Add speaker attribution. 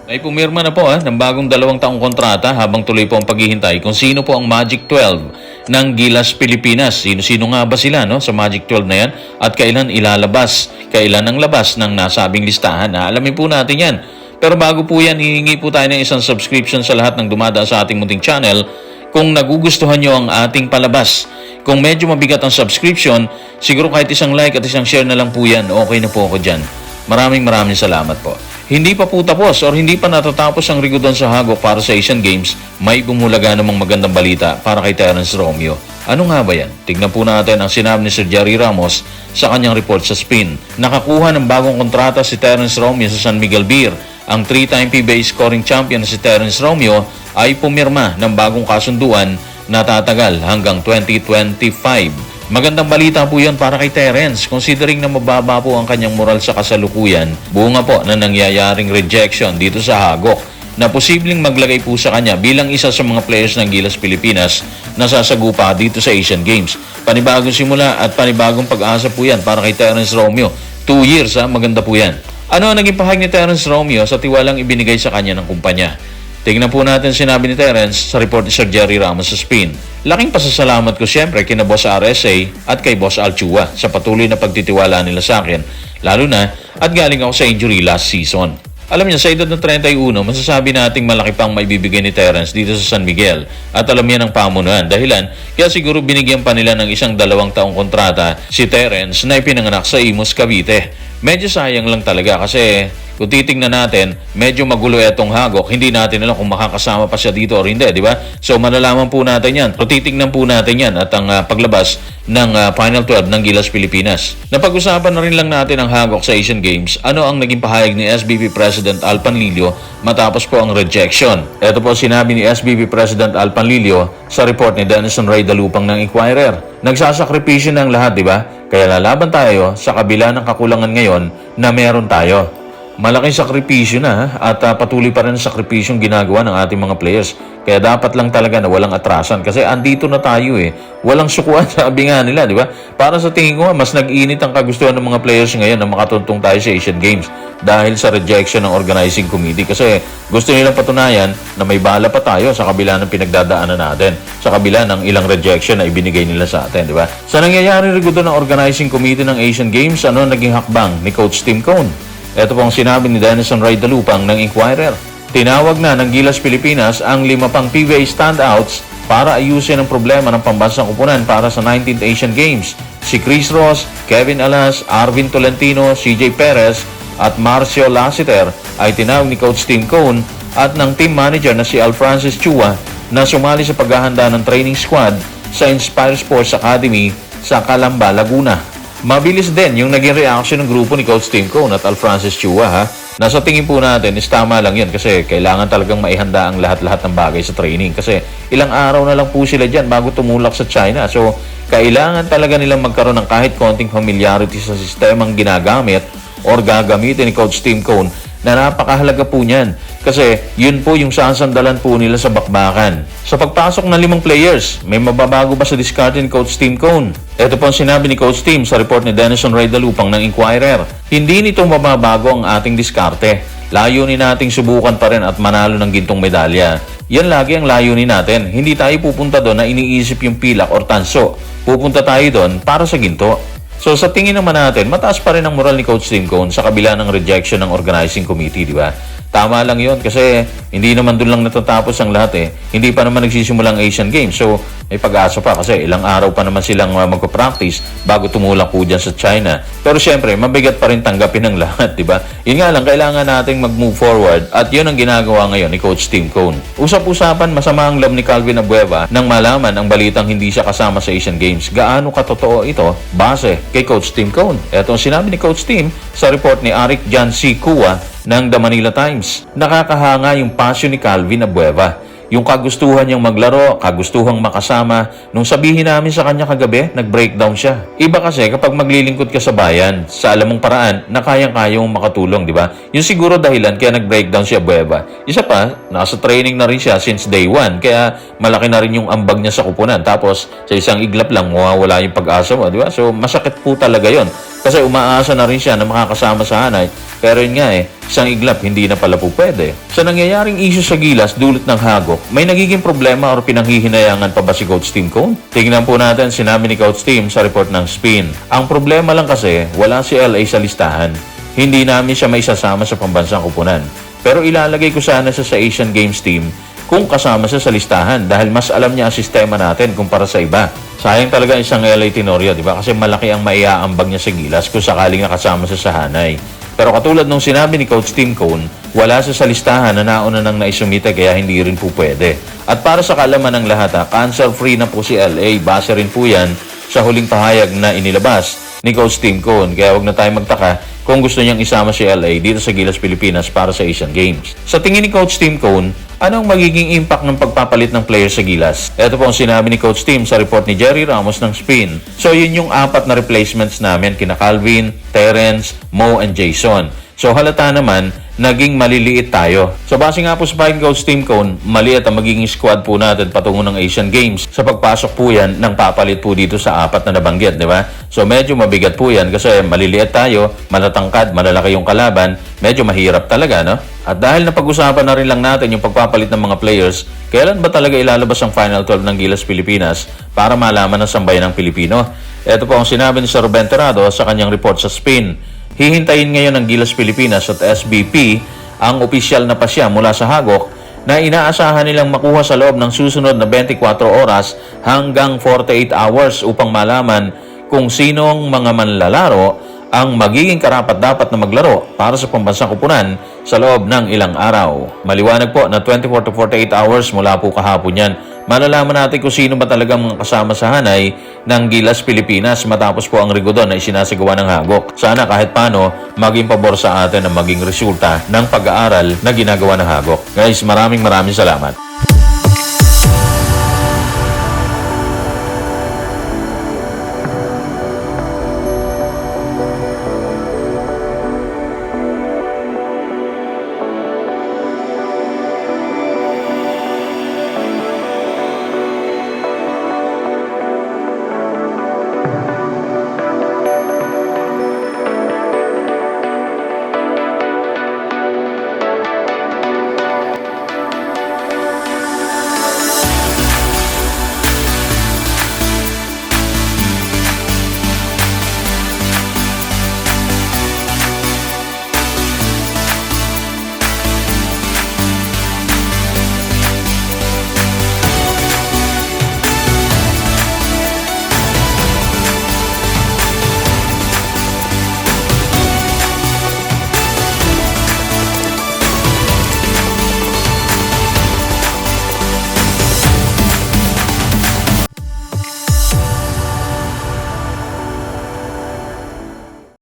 Speaker 1: May pumirma na po ng bagong 2 taong kontrata habang tuloy po ang paghihintay kung sino po ang Magic 12 ng Gilas Pilipinas. Sino-sino nga ba sila sa Magic 12 na yan at kailan ilalabas, kailan ang labas ng nasabing listahan. Alamin po natin yan. Pero bago po yan, hihingi po tayo ng isang subscription sa lahat ng dumadaan sa ating munting channel kung nagugustuhan nyo ang ating palabas. Kung medyo mabigat ang subscription, siguro kahit isang like at isang share na lang po yan, okay na po ako dyan. Maraming salamat po. Hindi pa po tapos or hindi pa natatapos ang Rigodon sa Hagok para sa Asian Games, may bumulaga namang magandang balita para kay Terence Romeo. Ano nga ba yan? Tignan po natin ang sinabi ni Sir Jerry Ramos sa kanyang report sa Spin. Nakakuha ng bagong kontrata si Terence Romeo sa San Miguel Beer. Ang 3-time PBA scoring champion na si Terence Romeo ay pumirma ng bagong kasunduan na tatagal hanggang 2025. Magandang balita po yan para kay Terence, considering na mababa po ang kanyang moral sa kasalukuyan, bunga po na nangyayaring rejection dito sa Hagok na posibleng maglagay po sa kanya bilang isa sa mga players ng Gilas Pilipinas na sasagupa dito sa Asian Games. Panibagong simula at panibagong pag-asa po yan para kay Terence Romeo. 2 years maganda po yan. Ano ang naging pahayag ni Terence Romeo sa tiwalang ibinigay sa kanya ng kumpanya? Tingnan po natin sinabi ni Terence sa report ni Sir Jerry Ramos sa Spin. Laking pasasalamat ko siyempre kina Boss RSA at kay Boss Alchua sa patuloy na pagtitiwala nila sa akin, lalo na at galing ako sa injury last season. Alam niyo, sa edad ng 31, masasabi nating malaki pang maibibigay ni Terence dito sa San Miguel at alam niya ng pamunuan. Dahilan, kaya siguro binigyan pa nila ng isang 2 taong kontrata si Terence na ipinanganak sa Imus, Cavite. Medyo sayang lang talaga kasi kung titingnan natin, medyo magulo itong Hagok. Hindi natin alam kung makakasama pa siya dito o hindi, di ba? So, malalaman po natin yan. O titingnan po natin yan at ang paglabas ng Final 12 ng Gilas Pilipinas. Napag-usapan na rin lang natin ang Hagok sa Asian Games. Ano ang naging pahayag ni SBP President Al Panlilio matapos po ang rejection? Ito po sinabi ni SBP President Al Panlilio sa report ni Denison Ray Dalupang ng Inquirer. Nagsasakripisyo ng lahat, di ba? Kaya lalaban tayo sa kabila ng kakulangan ngayon na meron tayo. Malaking sakripisyo na at patuloy pa rin ang sakripisyong ginagawa ng ating mga players. Kaya dapat lang talaga na walang atrasan kasi andito na tayo Walang sukuan sa abingan nila, di ba? Para sa tingin ko, mas nag-init ang kagustuhan ng mga players ngayon na makatuntong tayo sa Asian Games dahil sa rejection ng organizing committee. Kasi gusto nilang patunayan na may bala pa tayo sa kabila ng pinagdadaanan natin, sa kabila ng ilang rejection na ibinigay nila sa atin, di ba? Sa nangyayari rin ng organizing committee ng Asian Games, ano naging hakbang ni Coach Tim Cone? Ito pong sinabi ni Denison Ray Dalupang ng Inquirer. Tinawag na ng Gilas Pilipinas ang 5 pang PBA standouts para ayusin ang problema ng pambansang kupunan para sa 19th Asian Games. Si Chris Ross, Kevin Alas, Arvin Tolentino, CJ Perez at Marcio Lassiter ay tinawag ni Coach Tim Cone at ng team manager na si Al Francis Chua na sumali sa paghahanda ng training squad sa Inspire Sports Academy sa Calamba, Laguna. Mabilis din yung naging reaction ng grupo ni Coach Tim Cone at Al Francis Chua Nasa tingin po natin is tama lang yan kasi kailangan talagang maihanda ang lahat-lahat ng bagay sa training kasi ilang araw na lang po sila dyan bago tumulak sa China. So, kailangan talaga nilang magkaroon ng kahit konting familiarity sa sistemang ginagamit or gagamitin ni Coach Tim Cone na napakahalaga po niyan kasi yun po yung sasandalan po nila sa bakbakan. Sa pagpasok ng 5 players, may mababago ba sa diskarte ni Coach Tim Cone? Ito po ang sinabi ni Coach Tim sa report ni Denison Ray Dalupang ng Inquirer. Hindi nito mababago ang ating diskarte. Layunin nating subukan pa rin at manalo ng gintong medalya. Yan lagi ang layunin natin. Hindi tayo pupunta doon na iniisip yung pilak or tanso. Pupunta tayo doon para sa ginto. So sa tingin naman natin, mataas pa rin ang moral ni Coach Tim Cone sa kabila ng rejection ng organizing committee, di ba? Tama lang yon kasi hindi naman doon lang natatapos ang lahat Hindi pa naman nagsisimula ang Asian Games. So may pag-asa pa kasi ilang araw pa naman silang magpa-practice bago tumulak po dyan sa China. Pero syempre, mabigat pa rin tanggapin ng lahat, di ba? Yun nga lang, kailangan nating mag-move forward at yun ang ginagawa ngayon ni Coach Tim Cone. Usap-usapan, masama ang loob ni Calvin Abueva nang malaman ang balitang hindi siya kasama sa Asian Games. Gaano katotoo ito base kay Coach Tim Cone? Ito ang sinabi ni Coach Tim sa report ni Arik Jan C. Kua ng The Manila Times. Nakakahanga yung passion ni Calvin Abueva. Yung kagustuhan niyang maglaro, kagustuhang makasama. Nung sabihin namin sa kanya kagabi, nag-breakdown siya. Iba kasi kapag maglilingkod ka sa bayan, sa alam mong paraan na kayang-kaya mong makatulong, di ba? Yung siguro dahilan kaya nag-breakdown si Abueva. Isa pa, nasa training na rin siya since day 1, kaya malaki na rin yung ambag niya sa kupunan. Tapos, sa isang iglap lang, mawawala yung pag-asa mo, di ba? So, masakit po talaga yon. Kasi umaasa na rin siya na makakasama sa Hanay. Pero yun nga isang iglap hindi na pala po pwede. Sa nangyayaring issue sa Gilas dulot ng hagok, may nagiging problema o pinanghihinayangan pa ba si Coach Tim Cone? Tingnan po natin sinabi ni Coach Tim sa report ng Spin. Ang problema lang kasi wala si LA sa listahan. Hindi namin siya maisasama sa pambansang kupunan. Pero ilalagay ko sana siya sa Asian Games team kung kasama siya sa listahan dahil mas alam niya ang sistema natin kumpara sa iba. Sayang talaga isang LA Tenorio, di ba? Kasi malaki ang maiaambag niya sa Gilas kung sakaling nakasama siya sa Hanay. Pero katulad nung sinabi ni Coach Tim Cone, wala siya sa listahan na nauna nang naisumite kaya hindi rin po pwede. At para sa kaalaman ng lahat, cancer-free na po si LA. Base rin po yan sa huling pahayag na inilabas ni Coach Tim Cone. Kaya wag na tayo magtaka kung gusto niyang isama si LA dito sa Gilas Pilipinas para sa Asian Games. Sa tingin ni Coach Tim Cone, anong magiging impact ng pagpapalit ng player sa Gilas? Ito po ang sinabi ni Coach Tim sa report ni Jerry Ramos ng Spin. So yun yung 4 na replacements namin kina Calvin, Terrence, Mo, and Jason. So halata naman, naging maliliit tayo. So base nga po sa pahin Coach Tim Cone, maliit ang magiging squad po natin patungo ng Asian Games. Sa pagpasok po yan, ng papalit po dito sa 4 na nabanggit, di ba? So medyo mabigat po yan kasi maliliit tayo, matatangkad, malalaki yung kalaban, medyo mahirap talaga, no? At dahil napag-usapan na rin lang natin yung pagpapalit ng mga players, kailan ba talaga ilalabas ang Final 12 ng Gilas Pilipinas para malaman ng sambayan ng Pilipino? Ito po ang sinabi ni Sir Ruben Terrado sa kanyang report sa Spin. Hihintayin ngayon ng Gilas Pilipinas at SBP ang opisyal na pasya mula sa hagok na inaasahan nilang makuha sa loob ng susunod na 24 oras hanggang 48 hours upang malaman kung sinong mga manlalaro ang magiging karapat-dapat na maglaro para sa pambansang kupunan sa loob ng ilang araw. Maliwanag po na 24 to 48 hours mula po kahapon yan. Malalaman natin kung sino ba talaga mga kasama sa Hanay ng Gilas Pilipinas matapos po ang rigodon na isinasagawa ng hagok. Sana kahit paano maging pabor sa atin ang maging resulta ng pag-aaral na ginagawa ng hagok. Guys, maraming salamat.